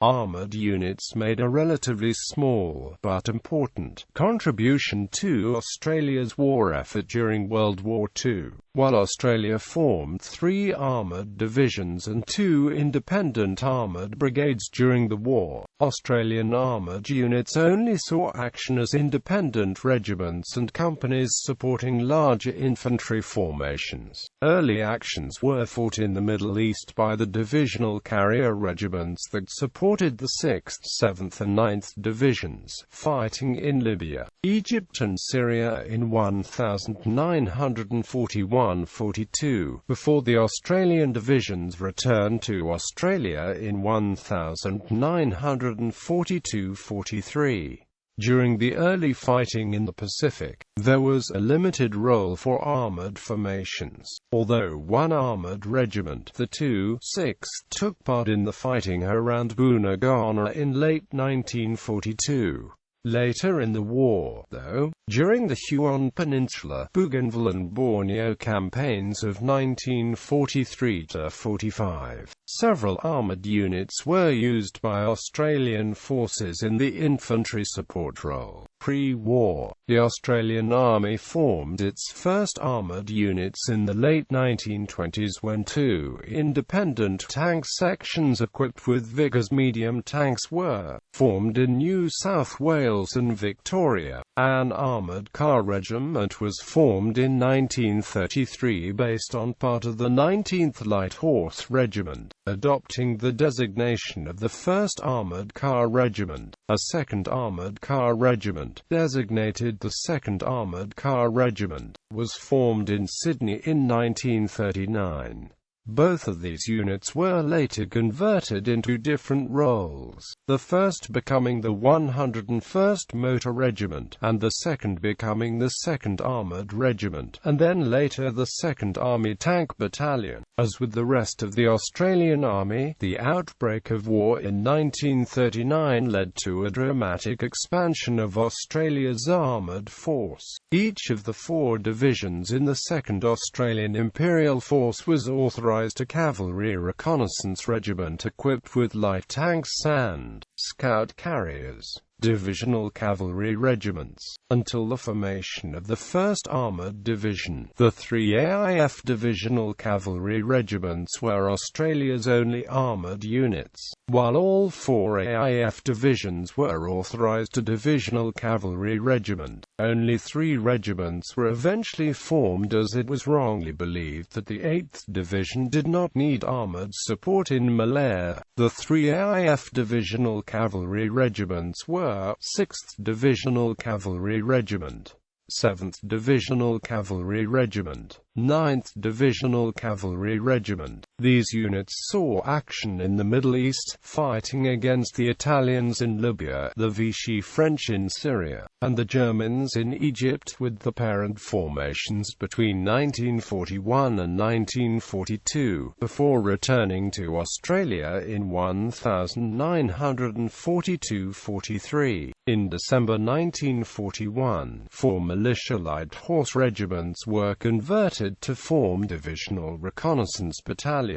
Armoured units made a relatively small, but important, contribution to Australia's war effort during World War II. While Australia formed 3 armoured divisions and 2 independent armoured brigades during the war, Australian armoured units only saw action as independent regiments and companies supporting larger infantry formations. Early actions were fought in the Middle East by the divisional carrier regiments that supported the 6th, 7th and 9th Divisions, fighting in Libya, Egypt and Syria in 1941–42, before the Australian divisions returned to Australia in 1942–43. During the early fighting in the Pacific, there was a limited role for armoured formations, although one armoured regiment, the 2/6th, took part in the fighting around Buna, Gona in late 1942. Later in the war, though, during the Huon Peninsula, Bougainville and Borneo campaigns of 1943–45, several armoured units were used by Australian forces in the infantry support role. Pre-war, the Australian Army formed its first armoured units in the late 1920s when 2 independent tank sections equipped with Vickers medium tanks were formed in New South Wales and Victoria. An armoured car regiment was formed in 1933 based on part of the 19th Light Horse Regiment, adopting the designation of the 1st Armoured Car Regiment. A 2nd Armoured Car Regiment, designated the 2nd Armoured Car Regiment, was formed in Sydney in 1939. Both of these units were later converted into different roles, the first becoming the 101st Motor Regiment, and the second becoming the 2nd Armoured Regiment, and then later the 2nd Army Tank Battalion. As with the rest of the Australian Army, the outbreak of war in 1939 led to a dramatic expansion of Australia's armoured force. Each of the 4 divisions in the 2nd Australian Imperial Force was authorised a cavalry reconnaissance regiment equipped with light tanks and scout carriers, divisional cavalry regiments, until the formation of the 1st Armoured Division. The 3 AIF divisional cavalry regiments were Australia's only armoured units, while all 4 AIF divisions were authorised a divisional cavalry regiment. Only 3 regiments were eventually formed, as it was wrongly believed that the 8th Division did not need armoured support in Malaya. The 3 AIF divisional cavalry regiments were 6th Divisional Cavalry Regiment, 7th Divisional Cavalry Regiment, 9th Divisional Cavalry Regiment. These units saw action in the Middle East, fighting against the Italians in Libya, the Vichy French in Syria, and the Germans in Egypt, with the parent formations between 1941 and 1942, before returning to Australia in 1942–43. In December 1941, 4 militia light horse regiments were converted to form divisional reconnaissance battalions.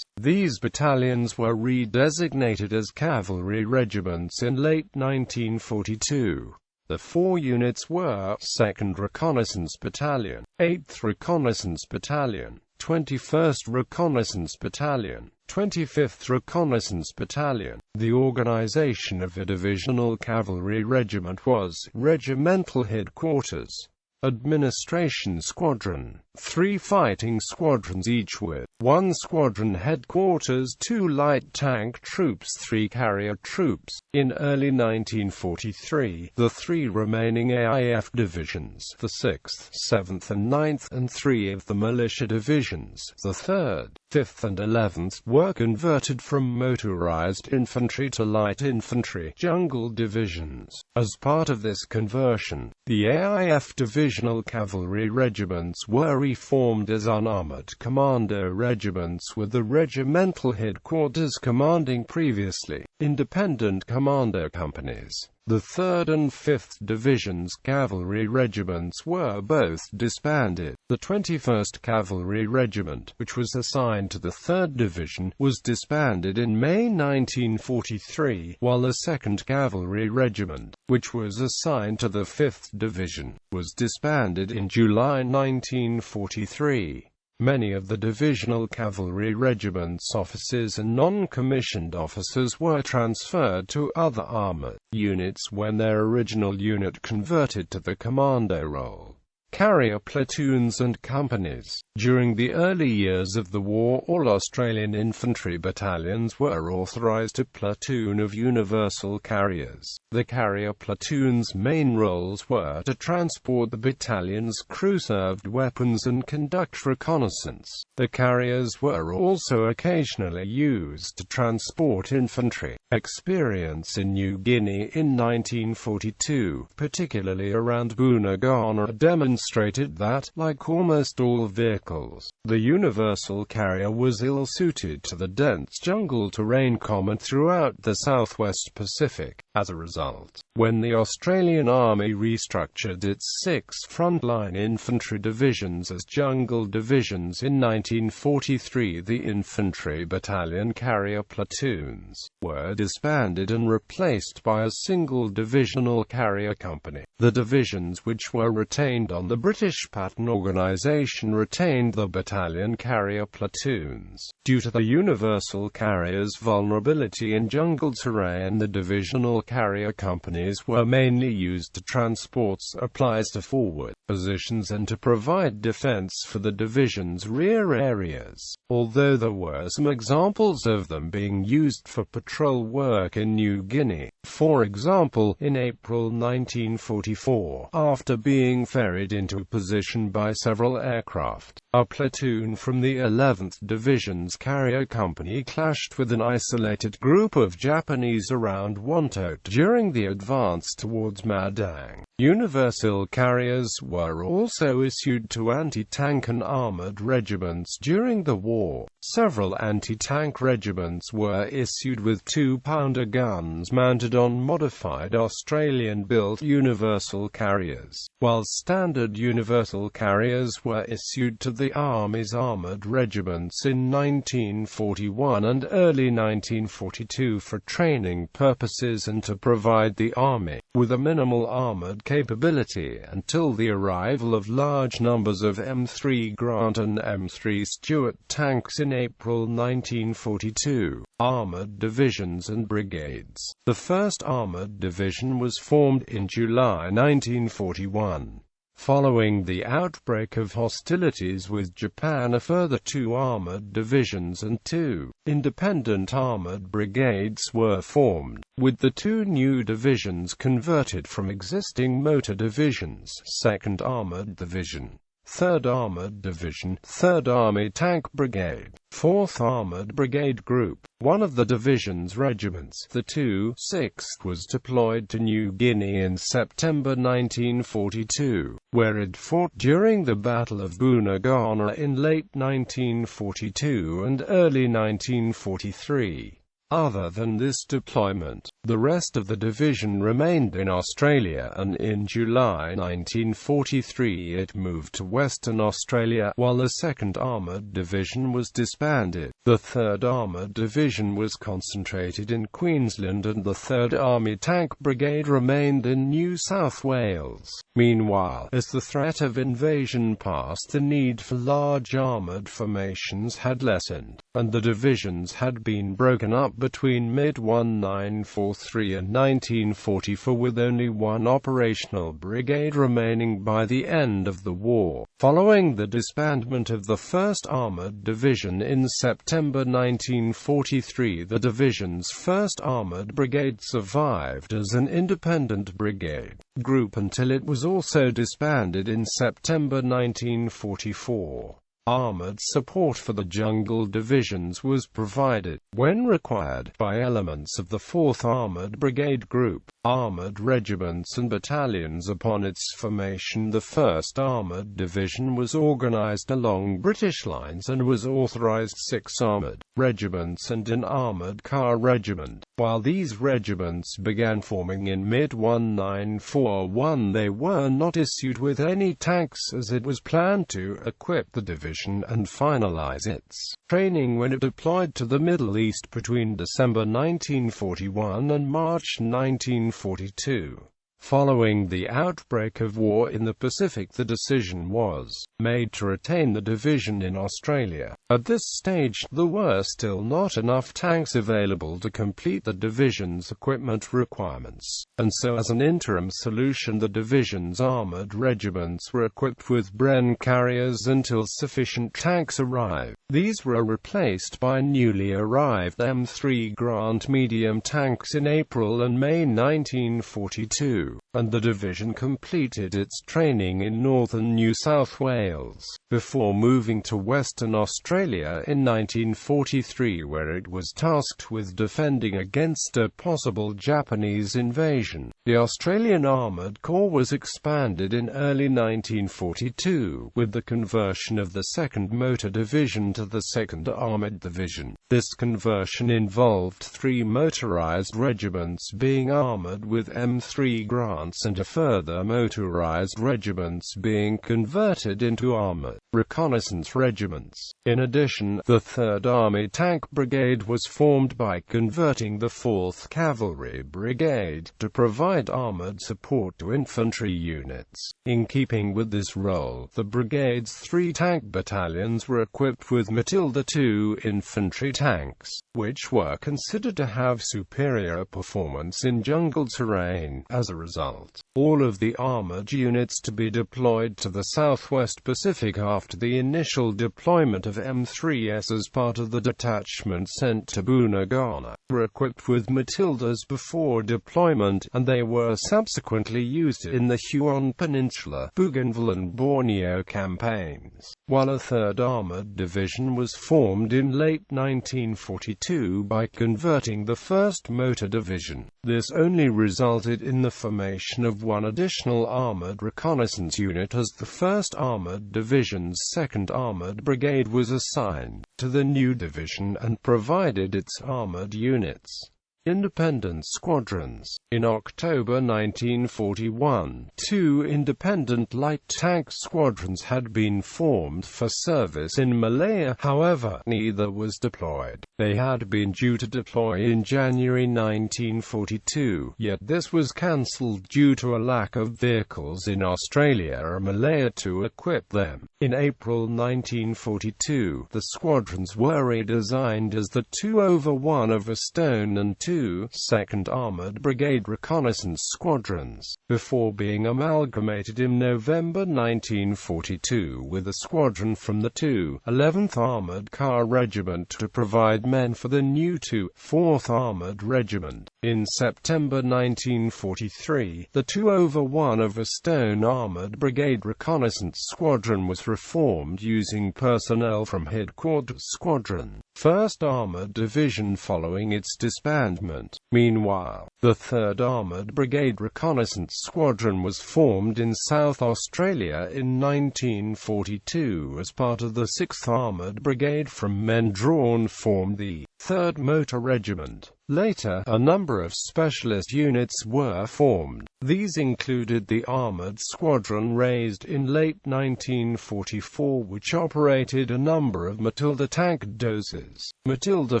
These battalions were redesignated as cavalry regiments in late 1942. The 4 units were 2nd Reconnaissance Battalion, 8th Reconnaissance Battalion, 21st Reconnaissance Battalion, 25th Reconnaissance Battalion. The organization of a divisional cavalry regiment was regimental headquarters, administration squadron, 3 fighting squadrons each with 1 squadron headquarters, 2 light tank troops, 3 carrier troops. In early 1943, the 3 remaining AIF divisions, the 6th, 7th and 9th, and 3 of the militia divisions, the 3rd, 5th and 11th, were converted from motorized infantry to light infantry jungle divisions. As part of this conversion, the AIF divisional cavalry regiments were reformed as unarmored commando regiments were the regimental headquarters commanding previously independent commander companies. The 3rd and 5th Divisions cavalry regiments were both disbanded. The 21st Cavalry Regiment, which was assigned to the 3rd Division, was disbanded in May 1943, while the 2nd Cavalry Regiment, which was assigned to the 5th Division, was disbanded in July 1943. Many of the divisional cavalry regiments' officers and non-commissioned officers were transferred to other armored units when their original unit converted to the commando role. Carrier platoons and companies. During the early years of the war, all Australian infantry battalions were authorised a platoon of universal carriers. The carrier platoon's main roles were to transport the battalion's crew-served weapons and conduct reconnaissance. The carriers were also occasionally used to transport infantry. Experience in New Guinea in 1942, particularly around Buna, Gona, demonstrated that, like almost all vehicles, the universal carrier was ill-suited to the dense jungle terrain common throughout the southwest Pacific. As a result, when the Australian Army restructured its 6 frontline infantry divisions as jungle divisions in 1943, the infantry battalion carrier platoons were disbanded and replaced by a single divisional carrier company. The divisions which were retained on the British pattern organisation retained the battalion carrier platoons. Due to the universal carrier's vulnerability in jungle terrain, the divisional carrier companies were mainly used to transport supplies to forward positions and to provide defence for the division's rear areas, although there were some examples of them being used for patrol work in New Guinea. For example, in April 1944, after being ferried into position by several aircraft, a platoon from the 11th Division's carrier company clashed with an isolated group of Japanese around Wontot during the advance towards Madang. Universal carriers were also issued to anti-tank and armoured regiments during the war. Several anti-tank regiments were issued with 2-pounder guns mounted on modified Australian-built universal carriers, while standard universal carriers were issued to the Army's armoured regiments in 1941 and early 1942 for training purposes and to provide the Army with a minimal armoured capability until the arrival of large numbers of M3 Grant and M3 Stuart tanks in April 1942. Armoured divisions and brigades. The 1st Armoured Division was formed in July 1941. Following the outbreak of hostilities with Japan, a further 2 armoured divisions and 2 independent armoured brigades were formed, with the 2 new divisions converted from existing motor divisions: 2nd Armoured Division, 3rd Armoured Division, 3rd Army Tank Brigade, 4th Armoured Brigade Group. One of the division's regiments, the 2/6th, was deployed to New Guinea in September 1942, where it fought during the Battle of Buna, Gona in late 1942 and early 1943. Other than this deployment, the rest of the division remained in Australia, and in July 1943 it moved to Western Australia, while the 2nd Armoured Division was disbanded. The 3rd Armoured Division was concentrated in Queensland and the 3rd Army Tank Brigade remained in New South Wales. Meanwhile, as the threat of invasion passed, the need for large armoured formations had lessened, and the divisions had been broken up between mid-1943 and 1944, with only one operational brigade remaining by the end of the war. Following the disbandment of the 1st Armoured Division in September 1943, the division's 1st Armoured Brigade survived as an independent brigade group until it was also disbanded in September 1944. Armoured support for the jungle divisions was provided, when required, by elements of the 4th Armoured Brigade Group, armoured regiments and battalions. Upon its formation, the 1st Armoured Division was organised along British lines and was authorised 6 armoured regiments and an armoured car regiment. While these regiments began forming in mid-1941, they were not issued with any tanks, as it was planned to equip the division and finalize its training when it deployed to the Middle East between December 1941 and March 1942. Following the outbreak of war in the Pacific, the decision was made to retain the division in Australia. At this stage, there were still not enough tanks available to complete the division's equipment requirements, and so as an interim solution, the division's armoured regiments were equipped with Bren carriers until sufficient tanks arrived. These were replaced by newly arrived M3 Grant medium tanks in April and May 1942, and the division completed its training in northern New South Wales, before moving to Western Australia in 1943, where it was tasked with defending against a possible Japanese invasion. The Australian Armoured Corps was expanded in early 1942, with the conversion of the 2nd Motor Division to the 2nd Armoured Division. This conversion involved 3 motorised regiments being armoured with M3 Grants and a further motorised regiments being converted into armoured reconnaissance regiments. In addition, the 3rd Army Tank Brigade was formed by converting the 4th Cavalry Brigade to provide armoured support to infantry units. In keeping with this role, the brigade's 3 tank battalions were equipped with Matilda II infantry tanks, which were considered to have superior performance in jungle terrain. As a result, all of the armoured units to be deployed to the Southwest Pacific after the initial deployment of M3s as part of the detachment sent to Buna, Gona, were equipped with Matildas before deployment, and they were subsequently used in the Huon Peninsula, Bougainville and Borneo campaigns. While a 3rd Armoured Division was formed in late 1942 by converting the 1st Motor Division. This only resulted in the formation of 1 additional armoured reconnaissance unit, as the 1st Armoured Division's 2nd Armoured Brigade was assigned to the new division and provided its armoured units. Independent squadrons. In October 1941, 2 independent light tank squadrons had been formed for service in Malaya, however, neither was deployed. They had been due to deploy in January 1942, yet this was cancelled due to a lack of vehicles in Australia or Malaya to equip them. In April 1942, the squadrons were redesigned as the 2/1 of a Stone and 2 2nd Armoured Brigade Reconnaissance Squadrons, before being amalgamated in November 1942 with a squadron from the 211th Armoured Car Regiment to provide men for the new 4th Armoured Regiment. In September 1943, the 2/1 of a Stone Armoured Brigade Reconnaissance Squadron was reformed using personnel from Headquarters Squadron, 1st Armoured Division following its disbandment. Meanwhile, the 3rd Armoured Brigade Reconnaissance Squadron was formed in South Australia in 1942 as part of the 6th Armoured Brigade. From men drawn formed the 3rd Motor Regiment. Later, a number of specialist units were formed. These included the Armoured Squadron raised in late 1944, which operated a number of Matilda tank doses, Matilda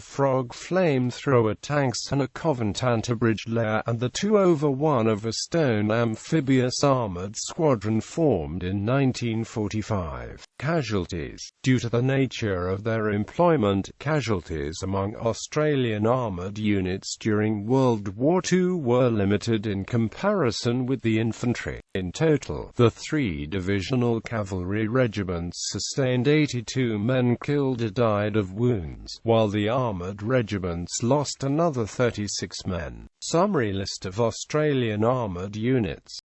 Frog flamethrower tanks and a Covent anti-bridge layer, and the 2/1 of a Stone amphibious armoured squadron formed in 1945. Casualties. Due to the nature of their employment, casualties among Australian armoured units during World War II were limited in comparison with the infantry. In total, the 3 divisional cavalry regiments sustained 82 men killed or died of wounds, while the armoured regiments lost another 36 men. Summary list of Australian armoured units.